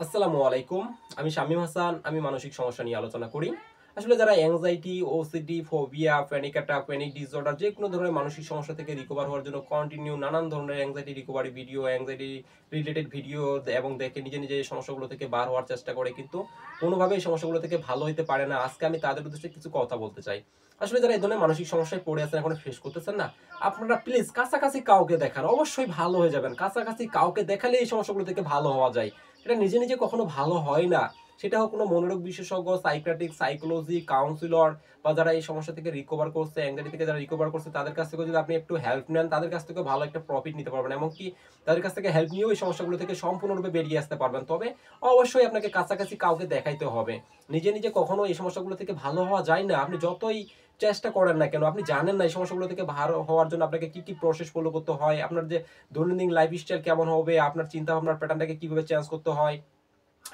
আসসালামু আলাইকুম। আমি শামীম হাসান। আমি মানসিক সমস্যা নিয়ে আলোচনা করি। আসলে যারা anxiety, OCD, phobia, panic attack, panic disorder যেকোনো ধরনের মানসিক সমস্যা থেকে রিকভার হওয়ার জন্য কন্টিনিউ নানান ধরনের anxiety recovery video, anxiety related video এবং দেখে নিজে, নিজে এই সমস্যাগুলো থেকে বার হওয়ার চেষ্টা করে কিন্তু কোনোভাবেই এই সমস্যাগুলো থেকে ভালো হইতে পারে না। আজকে আমি তাদের উদ্দেশ্যে কিছু কথা বলতে চাই। আসলে যারা এই ধরনের মানসিক সমস্যায় পড়ে আছেন, এখন ফেস করতেছেন না, আপনারা প্লিজ কাছাকাছি কাউকে দেখান। অবশ্যই ভালো হয়ে যাবেন। কাছাকাছি কাউকে দেখালে এই সমস্যাগুলো থেকে ভালো হওয়া যায়। এটা নিজে নিজে কখনো ভালো হয় না। সেটা হোক কোনো মনোরোগ বিশেষজ্ঞ, সাইকিয়াট্রিক, সাইকোলজি, কাউন্সিলর বা যারা এই সমস্যা থেকে রিকভার করছে, অ্যাংজাইটি থেকে যারা রিকভার করছে তাদের কাছ থেকে যদি আপনি একটু হেল্প নেন, তাদের কাছ থেকে ভালো একটা প্রফিট নিতে পারবেন। এমনকি তাদের কাছ থেকে হেল্প নিয়েও এই সমস্যাগুলো থেকে সম্পূর্ণরূপে বেরিয়ে আসতে পারবেন। তবে অবশ্যই আপনাকে কাছাকাছি কাউকে দেখাইতে হবে। নিজে নিজে কখনো এই সমস্যাগুলো থেকে ভালো হওয়া যায় না। আপনি যতই চেষ্টা করেন না কেন, আপনি জানেন না এই সমস্যাগুলো থেকে ভালো হওয়ার জন্য আপনাকে কি কি প্রসেস ফলো করতে হয়, আপনার যে দৈনন্দিন লাইফস্টাইল কেমন হবে, আপনার চিন্তা ভাবনার প্যাটার্নটাকে কিভাবে চেঞ্জ করতে হয়,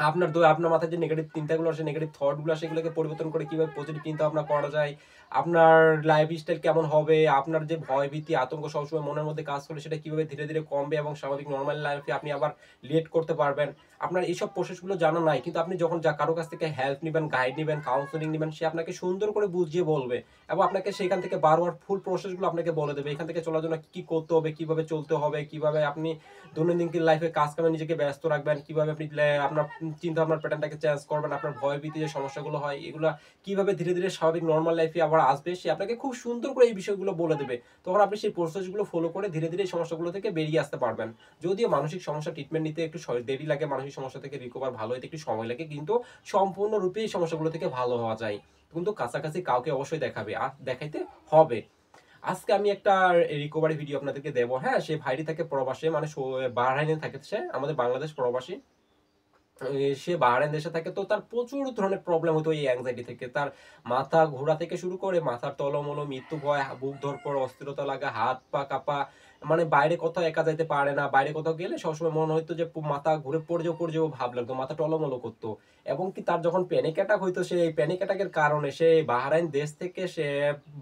আপনার মাথায় যে নেগেটিভ চিন্তাগুলো আসে, নেগেটিভ থটগুলো আসে, এগুলোকে পরিবর্তন করে কিভাবে পজিটিভ চিন্তা ভাবনা করা যায়, আপনার লাইফস্টাইল কেমন হবে, আপনার যে ভয় ভীতি আতঙ্ক সবসময় মনের মধ্যে কাজ করে সেটা কিভাবে ধীরে ধীরে কমবে এবং স্বাভাবিক নর্মাল লাইফে আপনি আবার লিড করতে পারবেন। আপনার এইসব প্রসেসগুলো জানা নাই, কিন্তু আপনি যখন কারো কাছ থেকে হেল্প নেবেন, গাইড নেবেন, কাউন্সেলিং নেবেন, সে আপনাকে সুন্দর করে বুঝিয়ে বলবে এবং আপনাকে সেখান থেকে বারবার ফুল প্রসেসগুলো আপনাকে বলে দেবে। এখান থেকে চলার জন্য কি কি করতে হবে, কিভাবে চলতে হবে, কিভাবে আপনি দৈনন্দিন লাইফে কাজ কামে নিজেকে ব্যস্ত রাখবেন, কিভাবে আপনি আপনার চিন্তা ভাবনার প্যাটার্নটাকে চেঞ্জ করবেন, আপনার ভয় ভীতি যে সমস্যাগুলো হয় এগুলো কিভাবে ধীরে ধীরে স্বাভাবিক নর্মাল লাইফে আবার আসবে, সে আপনাকে খুব সুন্দর করে এই বিষয়গুলো বলে দেবে। তখন আপনি সেই প্রসেসগুলো ফলো করে ধীরে ধীরে এই সমস্যাগুলো থেকে বেরিয়ে আসতে পারবেন। যদিও মানসিক সমস্যা ট্রিটমেন্ট নিতে একটু দেরি লাগে, মানসিক সমস্যা থেকে রিকভার ভালো হতে একটু সময় লাগে, কিন্তু সম্পূর্ণরূপে এই সমস্যাগুলো থেকে ভালো হওয়া যায়। কিন্তু কাছাকাছি কাউকে অবশ্যই দেখাবে আর দেখাইতে হবে। আজকে আমি একটা রিকভারি ভিডিও আপনাদেরকে দেবো। হ্যাঁ, সে ভাইটি থাকে প্রবাসে, মানে বাহরাইনে থাকে, সে আমাদের বাংলাদেশ প্রবাসী। সে বাহরাইন দেশে থাকে, তো তার প্রচুর ধরনের প্রবলেম হতো এই অ্যাংজাইটি থেকে। তার মাথা ঘোরা থেকে শুরু করে মাথার টলমলো, মৃত্যু ভয়, বুক ধড়ফড়, অস্থিরতা লাগা, হাত পা কাঁপা, মানে বাইরে কোথাও একা যাইতে পারে না। বাইরে কোথাও গেলে সবসময় মনে হইতো যে মাথা ঘুরে পড়ে যাবো ভাব লাগতো, মাথা টলমলো করতো। এবং কি তার যখন প্যানিক অ্যাটাক হইতো, সে এই প্যানিক অ্যাটাকের কারণে সে বাহরাইন দেশ থেকে সে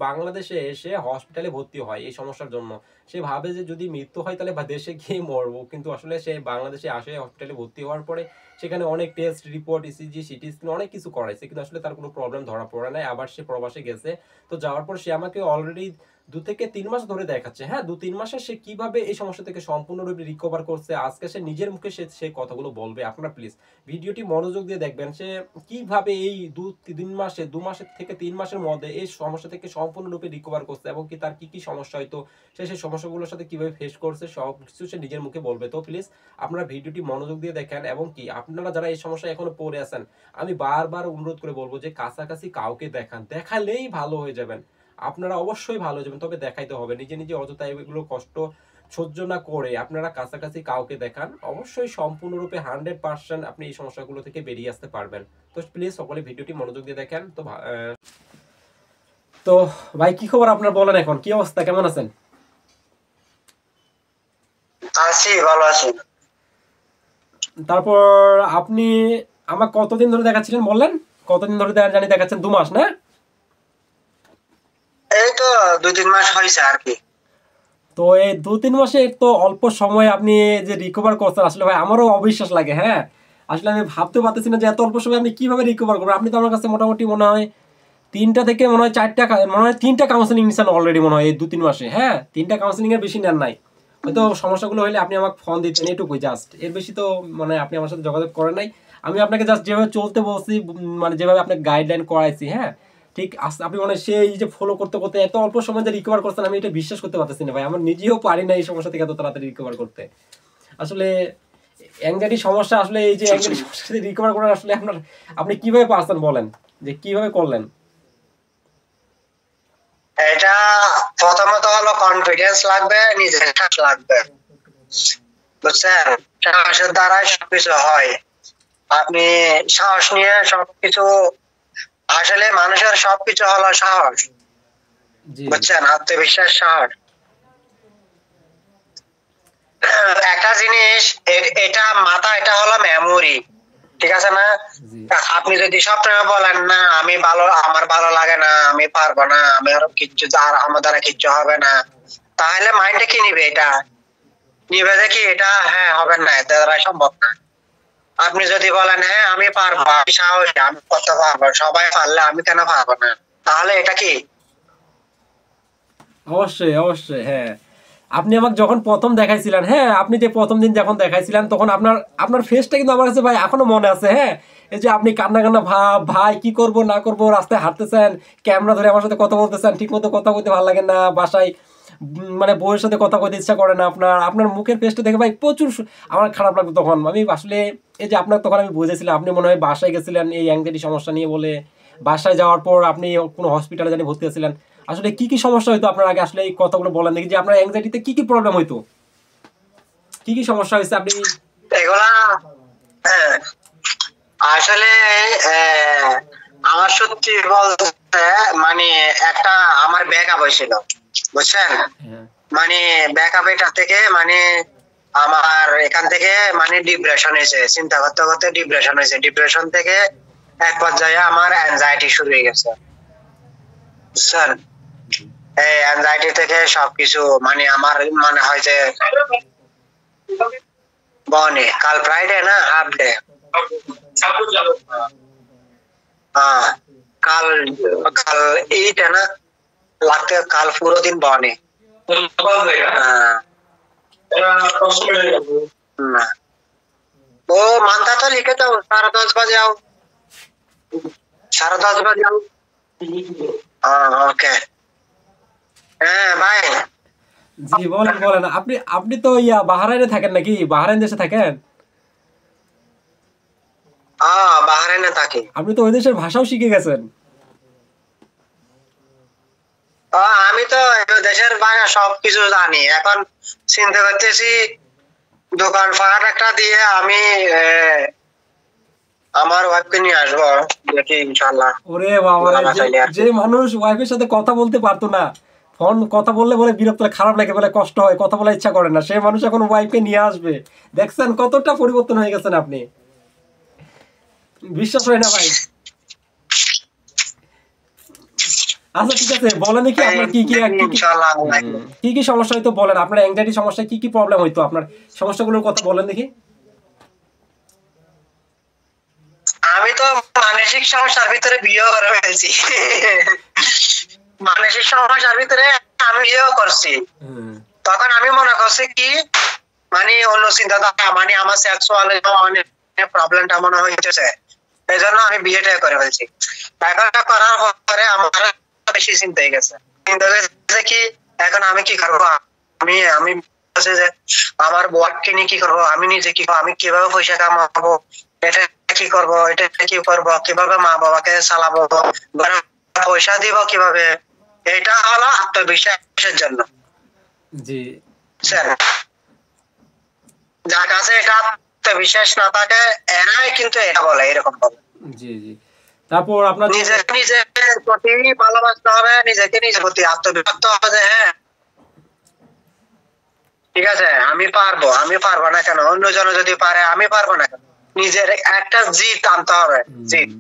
বাংলাদেশে এসে হসপিটালে ভর্তি হয় এই সমস্যার জন্য। সে ভাবে যে যদি মৃত্যু হয় তাহলে দেশে গিয়ে মরবো, কিন্তু আসলে সে বাংলাদেশে আসে, হসপিটালে ভর্তি হওয়ার পরে সেখানে অনেক test report, ECG, CT scan অনেক কিছু করাইছে, কিন্তু আসলে তার কোনো প্রবলেম ধরা পড়ে নাই। আবার সে প্রবাসে গেছে। তো যাওয়ার পর সে আমাকে অলরেডি 2 থেকে 3 মাস ধরে দেখাচ্ছে। হ্যাঁ, 2-3 মাসে সে কিভাবে এই সমস্যা থেকে সম্পূর্ণরূপে রিকভার করছে, আজকে সে নিজের মুখে সে কথাগুলো বলবে। আপনারা প্লিজ ভিডিওটি মনোযোগ দিয়ে দেখবেন, সে কিভাবে এই 2 মাসের মধ্যে এই সমস্যা থেকে সম্পূর্ণরূপে রিকভার করছে এবং কি তার কি কি সমস্যা হয়তো, সে সেই সমস্যাগুলোর সাথে কিভাবে ফেস করছে, সব কিছু সে নিজের মুখে বলবে। তো প্লিজ আপনারা ভিডিওটি মনোযোগ দিয়ে দেখেন এবং কি আপনারা যারা এই সমস্যায় এখনো পড়ে আছেন, আমি বারবার অনুরোধ করে বলবো যে কাছাকাছি কাউকে দেখান, দেখালেই ভালো হয়ে যাবেন। আপনারা অবশ্যই ভালো হয়ে যাবেন, তবে দেখাইতে হবে। নিজে নিজে অযথা এগুলো কষ্ট সহ্য না করে আপনারা কাছাকাছি কাউকে দেখান, অবশ্যই সম্পূর্ণরূপে 100% আপনি এই সমস্যাগুলো থেকে বেরিয়ে আসতে পারবেন। তো প্লিজ সকলে ভিডিওটি মনোযোগ দিয়ে দেখেন। তো ভাই, কি খবর আপনার, বলেন এখন কি অবস্থা, কেমন আছেন? আছি, ভালো আছি। তারপর আপনি আমার কতদিন ধরে দেখাচ্ছিলেন বললেন? কতদিন ধরে জানি দেখাচ্ছেন? 2 মাস না? এই তো 2-3 মাস হয়েছে আর কি। তো এই 2-3 মাসে তো অল্প সময় আপনি যে রিকভার করছেন, আসলে ভাই আমারও অবিশ্বাস লাগে। হ্যাঁ, আসলে আমি ভাবতে পারতেছি না যে এত অল্প সময় আপনি কিভাবে রিকভার করবেন। আপনি তো আমার কাছে মোটামুটি মনে হয় 3টা থেকে মনে হয় 4টা, মনে হয় 3টা কাউন্সিলিং নিচ্ছেন অলরেডি মনে হয় এই 2-3 মাসে। হ্যাঁ, 3টা কাউন্সিলিং এর বেশি নেন নাই। হয়তো সমস্যাগুলো হলে আপনি আমাকে ফোন দিতেন, এটুকুই জাস্ট, এর বেশি তো মানে আপনি আমার সাথে যোগাযোগ করেন নাই। আমি আপনাকে জাস্ট যেভাবে চলতে বলছি, মানে যেভাবে আপনাকে গাইডলাইন করাইছি, হ্যাঁ ঠিক আপনি মানে সেই যে ফলো করতে করতে এত অল্প সময় যে রিকভার করছেন, আমি এটা বিশ্বাস করতে পারতেছি না ভাই। আমার নিজেও পারি না এই সমস্যা থেকে এত তাড়াতাড়ি রিকভার করতে। আসলে অ্যাংজাইটি সমস্যা, আসলে এই যে অ্যাংজাইটি সমস্যা থেকে রিকভার করার আসলে আপনি কিভাবে পারছেন বলেন, যে কিভাবে করলেন? এটা প্রথমত হলো কনফিডেন্স লাগবে, নিজের সাহস লাগবে, বুঝছেন? সাহসের দ্বারাই সবকিছু হয়। আপনি সাহস নিয়ে সবকিছু, আসলে মানুষের সবকিছু হলো সাহস, জি বুঝছেন? আত্মবিশ্বাস, সাহস। একটা জিনিস, এটা মাথা, এটা হলো মেমোরি, ঠিক আছে না? জি আপনি যদি সবসময় বলেন না আমি ভালো, আমার ভালো লাগে না, আমি পারবো না, আমি আরো কিচ্ছু, আর আমার দ্বারা কিচ্ছু হবে না, তাহলে মাইন্ডে কি নিবে? এটা নিবে যে কি এটা হ্যাঁ হবে না, এটা দ্বারা সম্ভব না। আপনি যদি বলেন হ্যাঁ আমি পারবো, আমি সাহসী, আমি করতে পারবো, সবাই পারলে আমি কেন পারবো না, তাহলে এটা কি? অবশ্যই অবশ্যই, হ্যাঁ। আপনি আমাকে যখন প্রথম দেখাইছিলেন, হ্যাঁ, আপনি যে প্রথম দিন যখন দেখাইছিলেন তখন আপনার আপনার ফেসটা কিন্তু আমার কাছে ভাই এখনো মনে আছে, হ্যাঁ। এই যে আপনি কান্না কান্না ভাব, ভাই কি করব না করব, রাস্তায় হাঁটতেছেন, ক্যামেরা ধরে আমার সাথে কথা বলতেছেন, ঠিক মতো কথা বলতে ভালো লাগে না, বাসায় মানে বউয়ের সাথে কথা বলতে ইচ্ছা করে না, আপনার আপনার মুখের ফেসটা দেখে ভাই প্রচুর আমার খারাপ লাগতো তখন। আমি আসলে এই যে আপনার তখন আমি বুঝেছিলাম আপনি মনে হয় বাসায় গেছিলেন এই অ্যাংজাইটি সমস্যা নিয়ে বলে। বাসায় যাওয়ার পর আপনি কোনো হসপিটালে জানি ভর্তি আছিলেন। আসলে কি কি সমস্যা হইতো আপনার আগে, আসলে এই কথাগুলো বলেন দেখি যে আপনার অ্যাংজাইটিতে কি কি প্রবলেম হইতো, কি কি সমস্যা হয়েছে আপনি। এগুলা হ্যাঁ, আসলে আমার সত্যি বলতে মানে একটা আমার ব্যাকআপ হয়েছিল, বুঝছেন? হ্যাঁ। মানে ব্যাকআপ এটা থেকে মানে আমার এখান থেকে মানে ডিপ্রেশন হয়েছে, চিন্তা করতে করতে ডিপ্রেশন হয়েছে, ডিপ্রেশন থেকে এক পর্যায়ে আমার অ্যাংজাইটি শুরু হয়ে গেছে, বুঝছেন? এই অ্যাংজাইটি থেকে সবকিছু মানে আমার মনে হয় যে বনে কাল ফ্রাইডে না হাফ ডে, কাল কাল 8 है ना, লাগতে কাল পুরো দিন বনে। না ও মানता तो लिखे तो 10:30 बजे आओ, 10:30 बजे आओ। हाँ ओके, হ্যাঁ ভাই। জি বলেন বলেন, আপনি আপনি তো বাহরাইনে থাকেন নাকি, বাহরাইন দেশে থাকেন? বাহরাইনে থাকি। আপনি তো ওই দেশের ভাষাও শিখে গেছেন। আমি তো দেশের ভাষা সবকিছু জানি, এখন চিন্তা করতেছি দোকান ফাট একটা দিয়ে আমি আমার ওয়াইফকে নিয়ে আসবো, দেখি ইনশাআল্লাহ। ওরে বাবা রে, যে মানুষ ওয়াইফের সাথে কথা বলতে পারতো না, ফোন কথা বললে বলে বিরক্ত লাগে, খারাপ লাগে, বলে কষ্ট হয়, কথা বলার ইচ্ছা করে না, সেই মানুষ এখন ওয়াইফকে নিয়ে আসবে। দেখছেন কতটা পরিবর্তন হয়ে গেছেন আপনি, বিশ্বাস হয় না ভাই। আচ্ছা ঠিক আছে, বলেন দেখি আপনার কি কি ইনশাআল্লাহ কি কি সমস্যা হইতো বলেন, আপনার অ্যাংজাইটি সমস্যা কি কি প্রবলেম হইতো, আপনার সমস্যাগুলোর কথা বলেন দেখি। আমি তো মানসিক সমস্যার ভিতরে বিয়ে করে ফেলছি, মানসিক সমস্যার ভিতরে আমি বিয়েও করছি। তখন আমি মনে করছি কি মানে অন্য চিন্তাধারা, মানে আমার সেক্সুয়াল মানে প্রবলেমটা মনে হইতেছে, এই জন্য আমি বিয়েটা করে ফেলছি। এখন করার পরে আমার বেশি চিন্তা হয়ে গেছে, চিন্তা হয়েছে কি এখন আমি কি করবো, আমি আমি যে আমার বউকে নিয়ে কি করবো, আমি নিজে কি করবো, আমি কিভাবে পয়সা কামাবো, এটা কি করবো, এটা কি করবো, কিভাবে মা বাবাকে চালাবো, পয়সা দিব কিভাবে, এটা হলো আত্মবিশ্বাসের জন্য। জি স্যার যার কাছে এটা আত্মবিশ্বাস না থাকে এরাই কিন্তু এটা বলে, এরকম বলে। জি জি। তারপর আপনার নিজেকে নিজের প্রতি ভালোবাসতে হবে, নিজেকে নিজের প্রতি আত্মবিশ্বাস হবে যে হ্যাঁ ঠিক আছে আমি পারবো, আমি পারবো না কেন, অন্যজন যদি পারে আমি পারবো না কেন, নিজের একটা জিত আনতে হবে, জিত।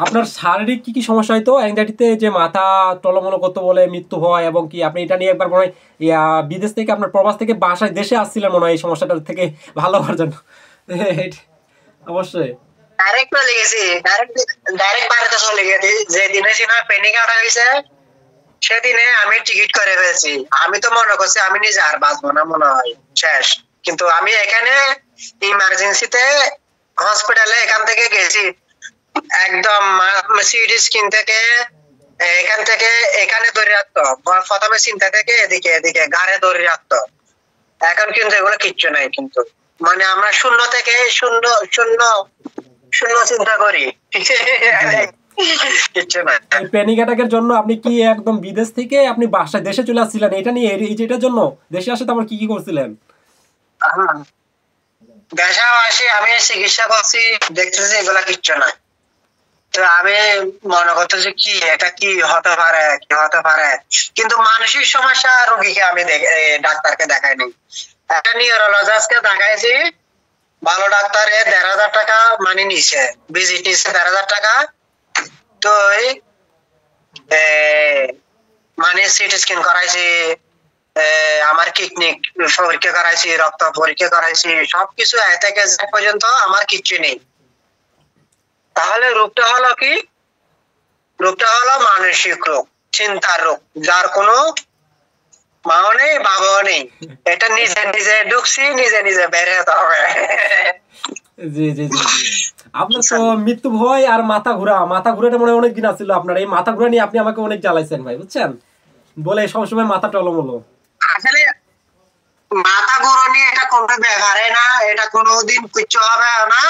আপনার শারীরিক কি কি সমস্যা হয়তো অ্যাংজাইটিতে, যে মাথা টলমলো করতে বলে মৃত্যু হয়, এবং কি আপনি এটা নিয়ে একবার মনে হয় বিদেশ থেকে আপনার প্রবাস থেকে বাসায় দেশে আসছিলেন মনে হয় এই সমস্যাটা থেকে ভালো হওয়ার জন্য। অবশ্যই ডাইরেক্ট চলে গেছি, ডাইরেক্ট বাড়িতে চলে গেছি, যে দিনে সিনা পেনি কাটা হয়েছে সেদিনে আমি টিকিট করে ফেলছি। আমি তো মনে করছি আমি নিজে আর বাঁচবো না, মনে হয় শেষ। কিন্তু আমি এখানে ইমার্জেন্সিতে হসপিটালে এখান থেকে গেছি, একদম সিটি স্ক্রিন থেকে এখান থেকে এখানে ধরে রাখতো, প্রথমে চিন্তা থেকে এদিকে এদিকে গাড়ে ধরে রাখতো। এখন কিন্তু এগুলো কিচ্ছু নাই, কিন্তু মানে আমরা শূন্য থেকে শূন্য শূন্য শূন্য চিন্তা করি, কিচ্ছু না। প্যানিক অ্যাটাকের জন্য আপনি কি একদম বিদেশ থেকে আপনি বাসায় দেশে চলে আসছিলেন এটা নিয়ে, এই যে এটার জন্য দেশে আসে তো আমার কি কি করছিলেন? দেশে আসি আমি চিকিৎসা করছি, দেখতেছি এগুলা কিচ্ছু না। তো আমি মনে করতেছি কি এটা কি হতে পারে, কি হতে পারে, কিন্তু মানসিক সমস্যা রোগীকে আমি ডাক্তারকে দেখাইনি, একটা নিউরোলজিস্টকে দেখাইছি, ভালো ডাক্তারে 1,500 টাকা মানে নিছে, ভিজিট নিছে 1,500 টাকা। তো মানে সিটি স্ক্যান করাইছি, আমার কিডনি পরীক্ষা করাইছি, রক্ত পরীক্ষা করাইছি, সবকিছু এ থেকে Z পর্যন্ত আমার কিচ্ছু নেই। তাহলে রোগটা হলো কি? রোগটা হলো মানসিক রোগ, চিন্তার রোগ, যার কোনো মাও নেই বাবাও নেই। এটা নিজে নিজে ঢুকছি, নিজে নিজে বের হতে হবে। জি জি জি জি। আপনার তো মৃত্যু ভয় আর মাথা ঘোরাটা মনে হয় অনেকদিন আছিল আপনার। এই মাথা ঘোরা নিয়ে আপনি আমাকে অনেক জ্বালাইছেন ভাই, বুঝছেন, বলে সবসময় মাথা টলমলো। আসলে মাথা ঘুরানি এটা কোনো ব্যাপারে না, এটা কোনোদিন কিচ্ছু হবে না,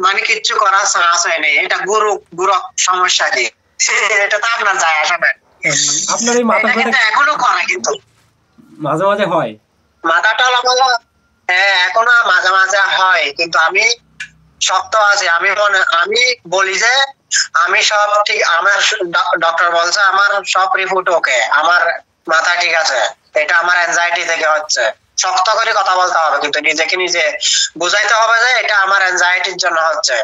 মানে কিচ্ছু করার চান্স হয় না। এটা গুরু সমস্যা কি, এটা তো আপনার যায় আসে না। আপনার এই মাথা ঘোরাটা এখনো করে, কিন্তু মাঝে মাঝে হয়। মাথাটা লাগালো, হ্যাঁ এখনো মাঝে মাঝে হয়, কিন্তু আমি শক্ত আছি। আমি বলি যে আমি সব ঠিক, আমার ডক্টর বলছে আমার সব রিপোর্ট ওকে, আমার মাথা ঠিক আছে, এটা আমার অ্যাংজাইটি থেকে হচ্ছে। শক্ত করে কথা বলতে হবে, কিন্তু নিজেকে নিজে বুঝাইতে হবে যে এটা আমার অ্যাংজাইটির জন্য হচ্ছে।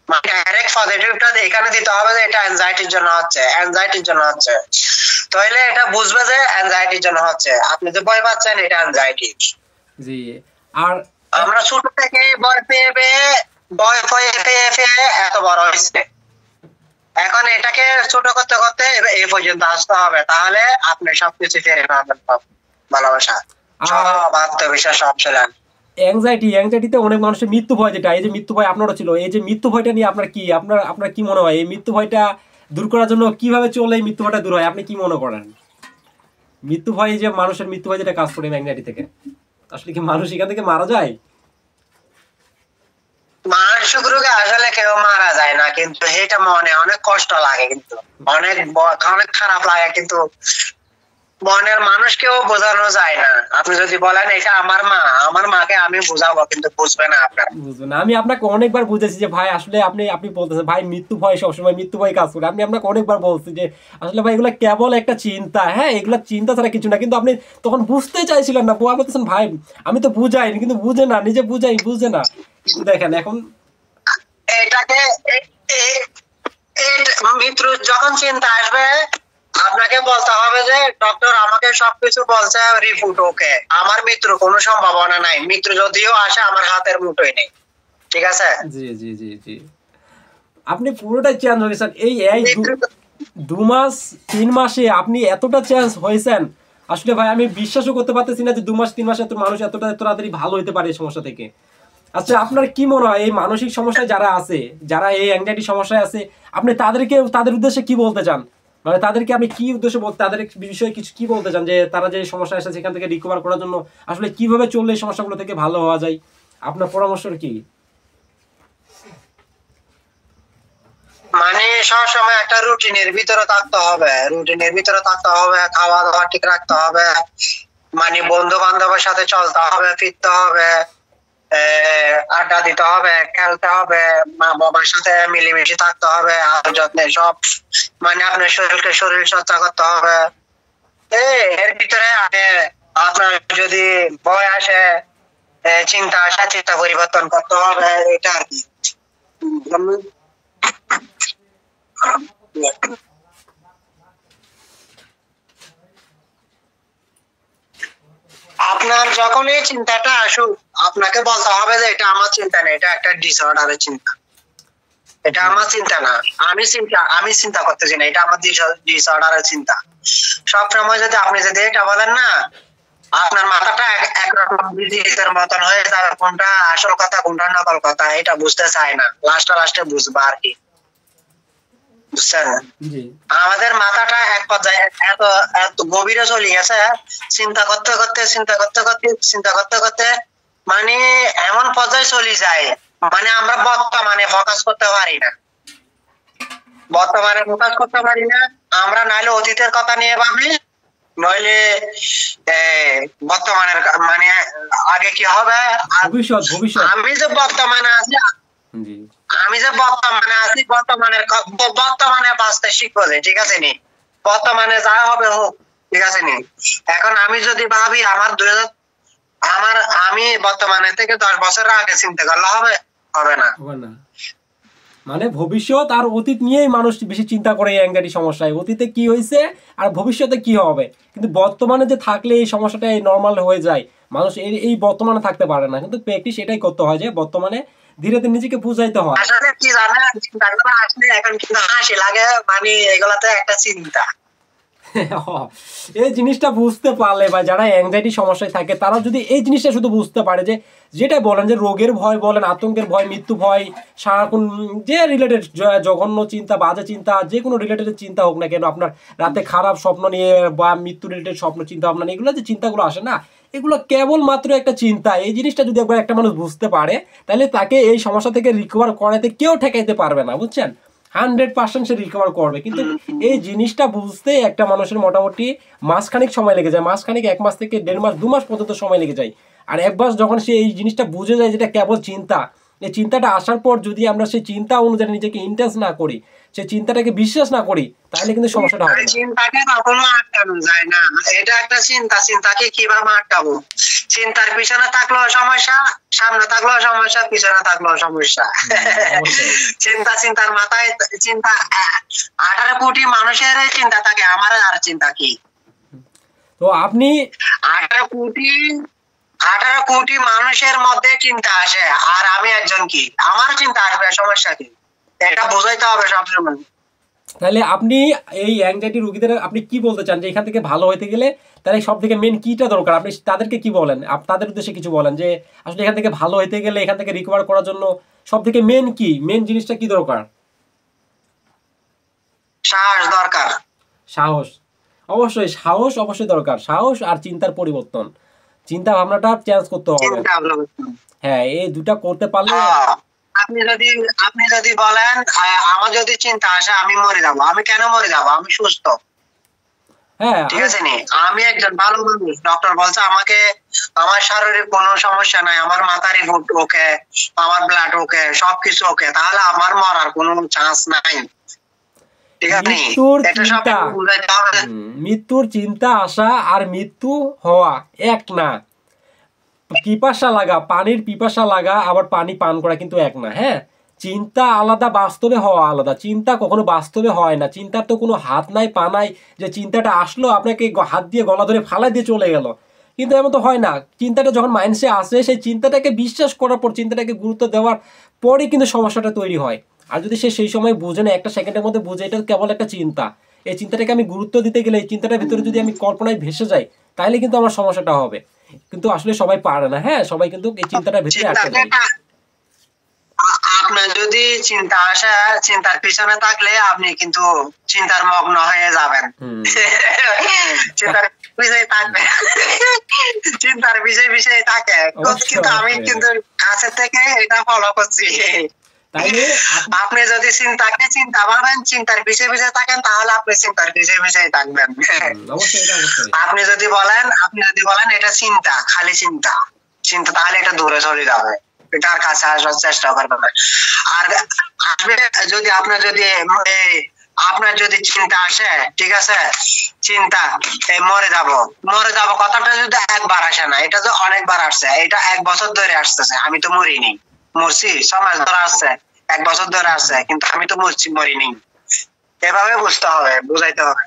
মানে ডাইরেক্ট পজিটিভটা এখানে দিতে হবে যে এটা অ্যাংজাইটির জন্য হচ্ছে, অ্যাংজাইটির জন্য হচ্ছে। তাহলে এটা বুঝবে যে অ্যাংজাইটির জন্য হচ্ছে। আপনি যে ভয় পাচ্ছেন এটা অ্যাংজাইটি। জি। আর আমরা ছোট থেকে ভয় পেয়ে পেয়ে এত বড় হয়েছে। এখন এটাকে ছোট করতে করতে এই পর্যন্ত আসতে হবে, তাহলে আপনি সবকিছু ফিরে পাবেন। ভালোবাসা, সব আত্মবিশ্বাস, সব ছেলে। অ্যাংজাইটিতে অনেক মানুষের মৃত্যু ভয়, যেটা এই যে মৃত্যু ভয় আপনারও ছিল, এই যে মৃত্যু ভয়টা নিয়ে আপনার কি মনে হয়, এই মৃত্যু ভয়টা দূর করার জন্য কিভাবে চলে এই মৃত্যু ভয়টা দূর হয়, আপনি কি মনে করেন? মৃত্যু ভয়, যে মানুষের মৃত্যু ভয় যেটা কাজ করে অ্যাংজাইটি থেকে, আসলে কি মানুষ এখান থেকে মারা যায়? মানসিক রোগে আসলে কেউ মারা যায় না, কিন্তু এটা মনে অনেক কষ্ট লাগে, কিন্তু অনেক অনেক খারাপ লাগে, কিন্তু মনের মানুষকেও বোঝানো যায় না। আপনি যদি বলেন এটা আমার মাকে আমি বুঝাবো, কিন্তু বুঝবে না আপনার। বুঝবেন না। আমি আপনাকে অনেকবার বুঝেছি যে ভাই আসলে আপনি বলতেছেন ভাই মৃত্যু ভয়, সবসময় মৃত্যু ভয় কাজ করে। আমি আপনাকে অনেকবার বলছি যে আসলে ভাই এগুলা কেবল একটা চিন্তা, হ্যাঁ এগুলা চিন্তা ছাড়া কিছু না, কিন্তু আপনি তখন বুঝতে চাইছিলেন না। বলতেছেন ভাই আমি তো বুঝাই, কিন্তু বুঝে না, নিজে বুঝে না। কিন্তু দেখেন এখন এটাকে মৃত্যু যখন চিন্তা আসবে, আপনাকে বলতে হবে যে ডক্টর আমাকে সবকিছু বলছে, রিপোর্ট ওকে, আমার মৃত্যুর কোনো সম্ভাবনা নাই। মৃত্যু যদিও আসে আমার হাতের মুঠোয় নেই, ঠিক আছে? জি জি জি জি। আপনি পুরোটাই চেঞ্জ হয়ে গেছেন এই 2 মাস 3 মাসে, আপনি এতটা চেঞ্জ হয়েছেন। আসলে ভাই আমি বিশ্বাসও করতে পারতেছি না যে 2 মাস 3 মাসে এত মানুষ এত তাড়াতাড়ি ভালো হতে পারে এই সমস্যা থেকে। আচ্ছা আপনার কি মনে হয় এই মানসিক সমস্যায় যারা আছে, যারা এই অ্যাংজাইটি সমস্যায় আছে, আপনি তাদের উদ্দেশ্যে কি বলতে চান? মানে তাদেরকে আপনি কি উদ্দেশ্যে তাদের বিষয়ে কিছু কি বলতে চান, যে তারা যে সমস্যা আছে সেখান থেকে রিকভার করার জন্য আসলে কিভাবে চললে এই সমস্যাগুলো থেকে ভালো হওয়া যায়? আপনার পরামর্শ কি? মানে সবসময় একটা রুটিনের ভিতরে থাকতে হবে, খাওয়া দাওয়া ঠিক রাখতে হবে, মানে বন্ধু বান্ধবের সাথে চলতে হবে, ফিরতে হবে, আড্ডা দিতে হবে, খেলতে হবে, মা বাবার সাথে মিলেমিশে থাকতে হবে, আর যত্নে সব, মানে আপনার শরীর চর্চা করতে হবে। এর ভিতরে আপনার যদি ভয় আসে, চিন্তা আসে, চিন্তা পরিবর্তন করতে হবে, এটা আর কি। আপনার যখন এই চিন্তাটা আসুক, আপনাকে বলতে হবে যে এটা আমার চিন্তা না, এটা একটা ডিসঅর্ডারের চিন্তা, এটা আমার চিন্তা না, আমি চিন্তা করতেছি না, এটা আমার ডিসঅর্ডারের চিন্তা। সব সময় যদি আপনি এটা বলেন না, আপনার মাথাটা একরকম বিজিতের মতন হয়ে যাবে, কোনটা আসল কথা কোনটা নকল কথা এটা বুঝতে চায় না, লাস্টে বুঝবা আর কি, বুঝছেন? আমাদের মাথাটা এক পর্যায়ে এত গভীরে চলে গেছে, চিন্তা করতে মানে এমন পর্যায়ে চলে যায়, মানে আমরা বর্তমানে ফোকাস করতে পারি না, আমরা নাইলে অতীতের কথা নিয়ে ভাবি, নইলে বর্তমানের, মানে আগে কি হবে, ভবিষ্যৎ। আমি যে বর্তমানে আছি, বর্তমানে বাঁচতে শিখবো, ঠিক আছে নি, বর্তমানে যা হবে হোক, ঠিক আছে নি। এখন আমি যদি ভাবি আমি বর্তমানে থেকে 10 বছর আগে চিন্তা করলে হবে না। মানে ভবিষ্যৎ আর অতীত নিয়েই মানুষ বেশি চিন্তা করে এই অ্যাংজাইটি সমস্যায়, অতীতে কি হয়েছে আর ভবিষ্যতে কি হবে, কিন্তু বর্তমানে যে থাকলে এই সমস্যাটা নর্মাল হয়ে যায়, মানুষ এই বর্তমানে থাকতে পারে না, কিন্তু প্র্যাকটিস এটাই করতে হয় যে বর্তমানে ধীরে ধীরে নিজেকে বুঝাইতে হয়। আসলে কি জানেন, চিন্তাগুলো আসলে এখন কিন্তু হাসি লাগে, মানে এগুলাতে একটা চিন্তা। এই জিনিসটা বুঝতে পারলে বা যারা অ্যাংজাইটি সমস্যায় থাকে তারা যদি এই জিনিসটা শুধু বুঝতে পারে যে যেটা বলেন যে রোগের ভয় বলেন, আতঙ্কের ভয়, মৃত্যু ভয়, সারাক্ষণ যে রিলেটেড জঘন্য চিন্তা, বাজে চিন্তা, যে কোনো রিলেটেড চিন্তা হোক না কেন, আপনার রাতে খারাপ স্বপ্ন নিয়ে বা মৃত্যু রিলেটেড স্বপ্ন চিন্তা ভাবনা নিয়ে, এগুলো যে চিন্তাগুলো আসে না, এগুলো কেবলমাত্র একটা চিন্তা। এই জিনিসটা যদি একবার একটা মানুষ বুঝতে পারে তাহলে তাকে এই সমস্যা থেকে রিকভার করাতে কেউ ঠেকাইতে পারবে না, বুঝছেন? 100% সে রিকভার করবে। কিন্তু এই জিনিসটা বুঝতে একটা মানুষের মোটামুটি মাসখানিক সময় লেগে যায়, মাসখানিক 1 মাস থেকে 1.5 মাস 2 মাস পর্যন্ত সময় লেগে যায়। আর একবার যখন সে এই জিনিসটা বুঝে যায় যেটা কেবল চিন্তা, এই চিন্তাটা আসার পর যদি আমরা সেই চিন্তা অনুযায়ী নিজেকে ইন্টেন্স না করি, সেই চিন্তাটাকে বিশ্বাস না করি, তাহলে কিন্তু সমস্যাটা হবে না। চিন্তাকে কখনো আটকানো যায় না, এটা একটা চিন্তা, চিন্তাকে কিভাবে আটকাবো? চিন্তার পিছনে থাকলেও সমস্যা, সামনে থাকলেও সমস্যা, পিছনে থাকলেও সমস্যা। চিন্তার মাথায় চিন্তা, 18 কোটি মানুষের চিন্তা থাকে, আমার আর চিন্তা কি? তো আপনি 18 কোটি মানুষের মধ্যে চিন্তা আসে, আর আমি একজন কি, আমার চিন্তা আসবে, সমস্যা কি? এটা বোঝাইতে হবে সবসময়। তাহলে আপনি এই অ্যাংজাইটি রোগীদের আপনি কি বলতে চান যে এখান থেকে ভালো হইতে গেলে তাহলে সব থেকে মেন কিটা দরকার, আপনি তাদেরকে কি বলেন, তাদের উদ্দেশ্যে কিছু বলেন যে আসলে এখান থেকে ভালো হইতে গেলে, এখান থেকে রিকভার করার জন্য সব থেকে মেন কি, মেন জিনিসটা কি দরকার? সাহস দরকার। সাহস, অবশ্যই সাহস অবশ্যই দরকার। সাহস আর চিন্তার পরিবর্তন, চিন্তা ভাবনাটা চেঞ্জ করতে হবে। হ্যাঁ, এই দুটা করতে পারলে আপনি যদি বলেন আমার যদি চিন্তা আসে আমি মরে যাবো, আমি কেন মরে যাবো? আমি সুস্থ, হ্যাঁ ঠিক আছে নি, আমি একজন ভালো মানুষ, ডক্টর বলছে আমাকে আমার শারীরিক কোনো সমস্যা নাই, আমার মাথার রিপোর্ট ওকে, আমার ব্লাড ওকে, সবকিছু ওকে, তাহলে আমার মরার কোনো চান্স নাই, ঠিক আছে? মৃত্যুর চিন্তা আসা আর মৃত্যু হওয়া এক না। পিপাসা লাগা, পানির পিপাসা লাগা আবার পানি পান করা কিন্তু এক না। হ্যাঁ, চিন্তা আলাদা, বাস্তবে হওয়া আলাদা। চিন্তা কখনো বাস্তবে হয় না, চিন্তার তো কোনো হাত নাই পা নাই যে চিন্তাটা আসলো আপনাকে হাত দিয়ে গলা ধরে ফালাই দিয়ে চলে গেল, কিন্তু এমন তো হয় না। চিন্তাটা যখন মাইন্ডসে আসে, সেই চিন্তাটাকে বিশ্বাস করার পর, চিন্তাটাকে গুরুত্ব দেওয়ার পরই কিন্তু সমস্যাটা তৈরি হয়। আর যদি সে সেই সময় বুঝে না, একটা সেকেন্ডের মধ্যে বুঝে এটা কেবল একটা চিন্তা, এই চিন্তাটাকে আমি গুরুত্ব দিতে গেলে, এই চিন্তাটার ভিতরে যদি আমি কল্পনায় ভেসে যাই, তাহলে কিন্তু আমার সমস্যাটা হবে। কিন্তু আসলে সবাই পারে না। হ্যাঁ, সবাই কিন্তু এই চিন্তাটার ভিতরে আটকে যায়। আপনার যদি চিন্তা আসে, চিন্তার পিছনে থাকলে আপনি কিন্তু চিন্তার মগ্ন হয়ে যাবেন। চিন্তার বিষয় থাকবে, চিন্তার বিষয় থাকে, কিন্তু আমি কিন্তু কাছে থেকে এটা ফলো করছি। আপনি যদি চিন্তাকে চিন্তা ভাবেন, চিন্তার বিষয় থাকেন, তাহলে আপনি চিন্তার বিষয় থাকবেন। আপনি যদি বলেন এটা চিন্তা, খালি চিন্তা, তাহলে এটা দূরে চলে যাবে, এটার কাছে আসার চেষ্টা করবেন। আর যদি আপনার যদি চিন্তা আসে, ঠিক আছে, চিন্তা মরে যাব কথাটা যদি একবার আসে না, এটা তো অনেকবার আসছে, এটা 1 বছর ধরে আসতেছে, আমি তো মরিনি, মরছি 6 মাস ধরে আসছে, 1 বছর ধরে আসছে, কিন্তু আমি তো মরিনি। এভাবে বুঝাইতে হবে।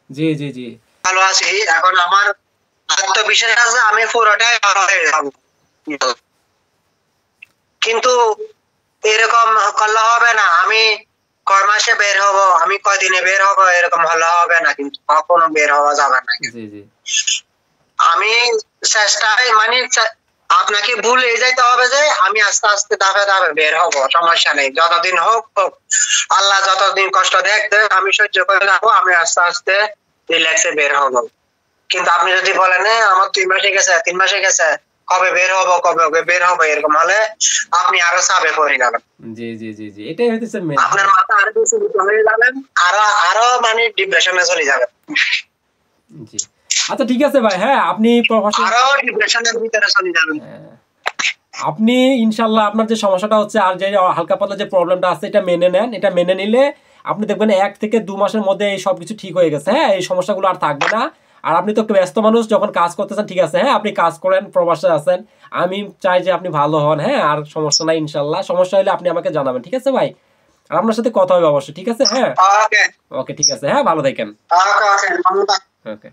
জি জি জি, ভালো আছি, এখন আমার আত্মবিশ্বাস আছে, আমি পুরোটাই ভালো হয়ে যাবো, কিন্তু এরকম করলে হবে না। আমি কয় মাসে বের হব, আমি কয়দিনে বের হব, এরকম হলে হবে না, কিন্তু কখনো বের হওয়া যাবে না। আমি চেষ্টায় আপনাকে ভুলে যাইতে হবে যে আমি আস্তে আস্তে ধাপে ধাপে বের হব, সমস্যা নেই, যতদিন হোক আল্লাহ যতদিন কষ্ট দেখবে আমি সহ্য করে যাবো, আমি আস্তে আস্তে রিল্যাক্সে বের হব। কিন্তু আপনি যদি বলেন আমার 3 মাসে গেছে, কবে বের হবো, এরকম হলে আপনি আরো চাপে পড়ে যাবেন। জি জি জি জি, এটাই হইতেছে মেন। আপনার মাথা আরো বেশি হয়ে যাবেন, আরো ডিপ্রেশনে চলে যাবেন। জি, আচ্ছা ঠিক আছে ভাই। হ্যাঁ, আপনি আরো ডিপ্রেশনের ভিতরে চলে যাবেন। আপনি ইনশাআল্লাহ আপনার যে সমস্যাটা হচ্ছে আর যে হালকা পাতলা যে প্রবলেমটা আছে, এটা মেনে নেন। এটা মেনে নিলে আপনি দেখবেন 1 থেকে 2 মাসের মধ্যে এই সবকিছু ঠিক হয়ে গেছে। হ্যাঁ, এই সমস্যাগুলো আর থাকবে না। আর আপনি তো ব্যস্ত মানুষ, যখন কাজ করতেছেন, ঠিক আছে, হ্যাঁ, আপনি কাজ করেন, প্রবাসে আছেন, আমি চাই যে আপনি ভালো হন। হ্যাঁ, আর সমস্যা নাই ইনশাআল্লাহ। সমস্যা হলে আপনি আমাকে জানাবেন, ঠিক আছে ভাই? আর আপনার সাথে কথা হবে অবশ্যই, ঠিক আছে? হ্যাঁ, ওকে ওকে, ঠিক আছে, হ্যাঁ, ভালো থাকেন। ওকে ওকে ওকে।